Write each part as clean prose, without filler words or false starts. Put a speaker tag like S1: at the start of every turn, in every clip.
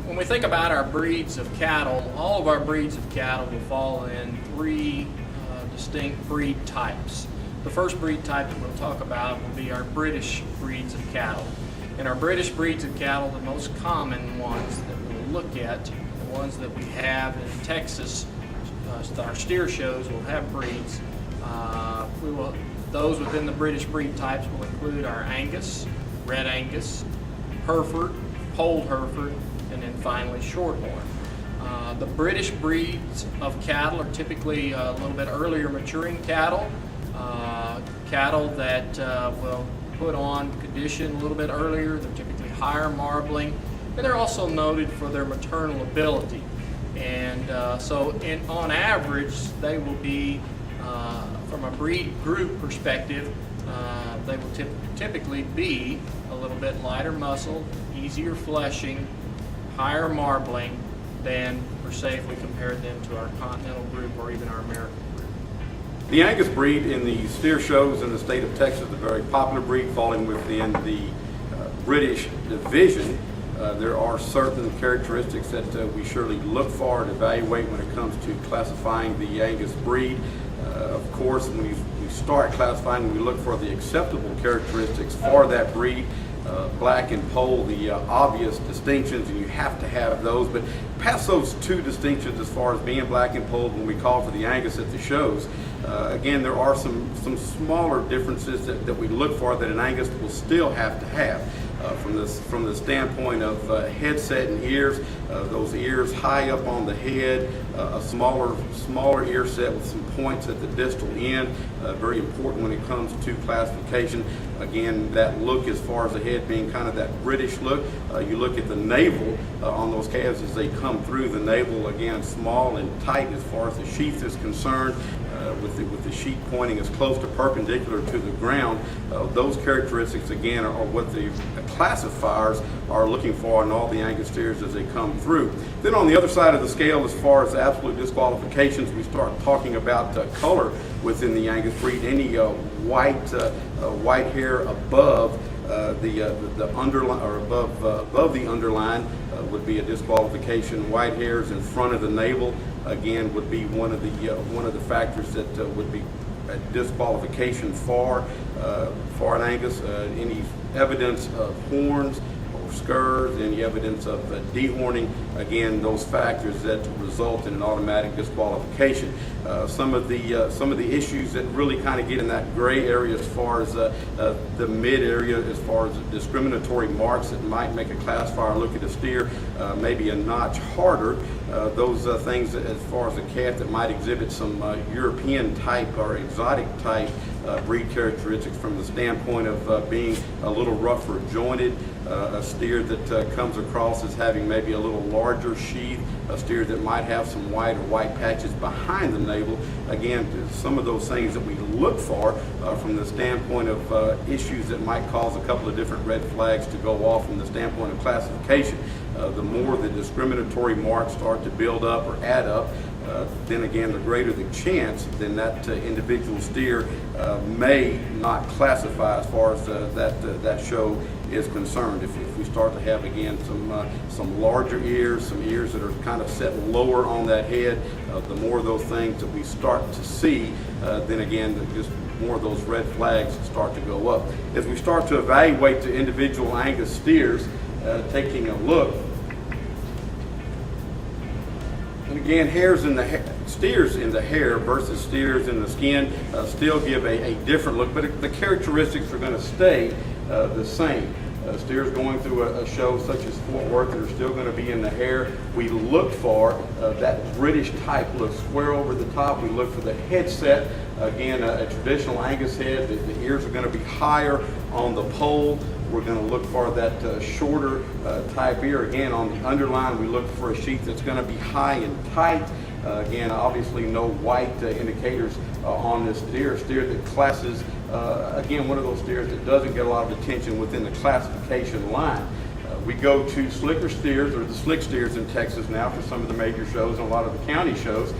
S1: When we think about our breeds of cattle, all of our breeds of cattle will fall in three distinct breed types. The first breed type that we'll talk about will be our British breeds of cattle. In our British breeds of cattle, the most common ones that we'll look at, the ones that we have in Texas, our steer shows will have breeds. Those within the British breed types will include our Angus, Red Angus, Hereford, Polled Hereford, and then finally Shorthorn. The British breeds of cattle are typically a little bit earlier maturing cattle, cattle that will put on condition a little bit earlier. They're typically higher marbling, and they're also noted for their maternal ability. And on average, they will be, from a breed group perspective, they will typically be a little bit lighter muscle, easier fleshing, higher marbling than, per se, if we compared them to our continental group or even our American group.
S2: The Angus breed in the steer shows in the state of Texas is a very popular breed falling within the British division. There are certain characteristics that we surely look for and evaluate when it comes to classifying the Angus breed. Of course, when we start classifying, we look for the acceptable characteristics for that breed. Black and poll, the obvious distinctions, and you have to have those. But past those two distinctions as far as being black and polled when we call for the Angus at the shows, again, there are some smaller differences that we look for that an Angus will still have to have. From the standpoint of headset and ears, those ears high up on the head, a smaller ear set with some points at the distal end, very important when it comes to classification. Again, that look as far as the head being kind of that British look. You look at the navel on those calves as they come through. The navel, again, small and tight as far as the sheath is concerned. With the sheet pointing as close to perpendicular to the ground, those characteristics again are what the classifiers are looking for in all the Angus steers as they come through. Then on the other side of the scale, as far as absolute disqualifications, we start talking about color within the Angus breed. Any white hair above the underline or above the underline would be a disqualification. White hairs in front of the navel again would be one of the factors that would be a disqualification for an Angus. Any evidence of horns or scurs, any evidence of dehorning, again, those factors that result in an automatic disqualification. Some of the issues that really kind of get in that gray area as far as the mid area, as far as discriminatory marks that might make a classifier look at a steer maybe a notch harder. Those things as far as a calf that might exhibit some European type or exotic type breed characteristics from the standpoint of being a little rougher jointed, a steer that comes across as having maybe a little larger sheath, a steer that might have some white or white patches behind the navel. Again, some of those things that we look for from the standpoint of issues that might cause a couple of different red flags to go off from the standpoint of classification. The more the discriminatory marks start to build up or add up, then again, the greater the chance then that individual steer may not classify as far as that show is concerned. If we start to have again some larger ears, some ears that are kind of set lower on that head, the more of those things that we start to see, then again, just more of those red flags start to go up. As we start to evaluate the individual Angus steers, taking a look. And again, steers in the hair versus steers in the skin still give a different look, but the characteristics are going to stay the same. Steers going through a show such as Fort Worth that are still going to be in the hair. We look for that British type look, square over the top. We look for the headset. Again, a traditional Angus head, the ears are going to be higher on the poll. We're going to look for that shorter type ear. Again, on the underline, we look for a sheath that's going to be high and tight. Again, obviously no white indicators on this steer. A steer that classes, again, one of those steers that doesn't get a lot of attention within the classification line. We go to slicker steers, or the slick steers in Texas now for some of the major shows and a lot of the county shows.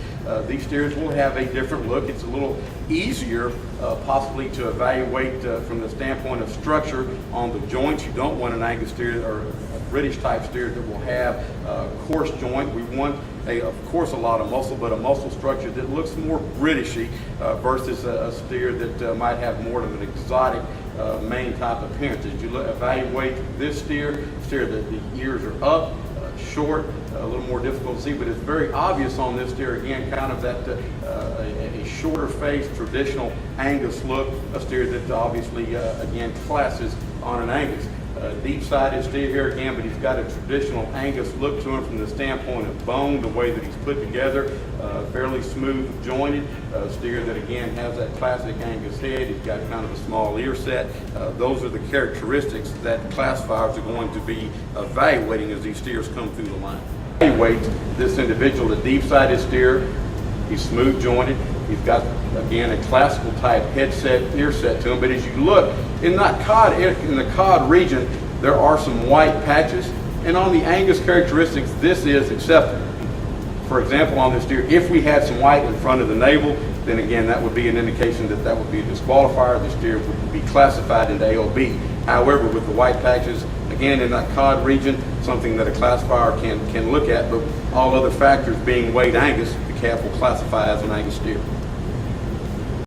S2: these steers will have a different look. It's a little easier possibly to evaluate from the standpoint of structure on the joints. You don't want an Angus steer or a British type steer that will have a coarse joint. We want, of course, a lot of muscle, but a muscle structure that looks more Britishy versus a steer that might have more of an exotic mane type appearance. As you evaluate this steer that the ears are up, short, a little more difficult to see, but it's very obvious on this steer, again, kind of that a shorter face, traditional Angus look, a steer that obviously, again, classes on an Angus. Deep-sided steer here again, but he's got a traditional Angus look to him from the standpoint of bone, the way that he's put together, fairly smooth jointed, steer that again has that classic Angus head. He's got kind of a small ear set. Those are the characteristics that classifiers are going to be evaluating as these steers come through the line. Evaluate this individual, the deep-sided steer. He's smooth jointed. He's got, again, a classical type headset, ear set to him. But as you look in that cod, in the cod region, there are some white patches. And on the Angus characteristics, this is acceptable. For example, on this deer, if we had some white in front of the navel, then again, that would be an indication that that would be a disqualifier. This deer would be classified into AOB. However, with the white patches, again, in that cod region, something that a classifier can look at, but all other factors being weighed Angus, the calf will classify as an Angus steer.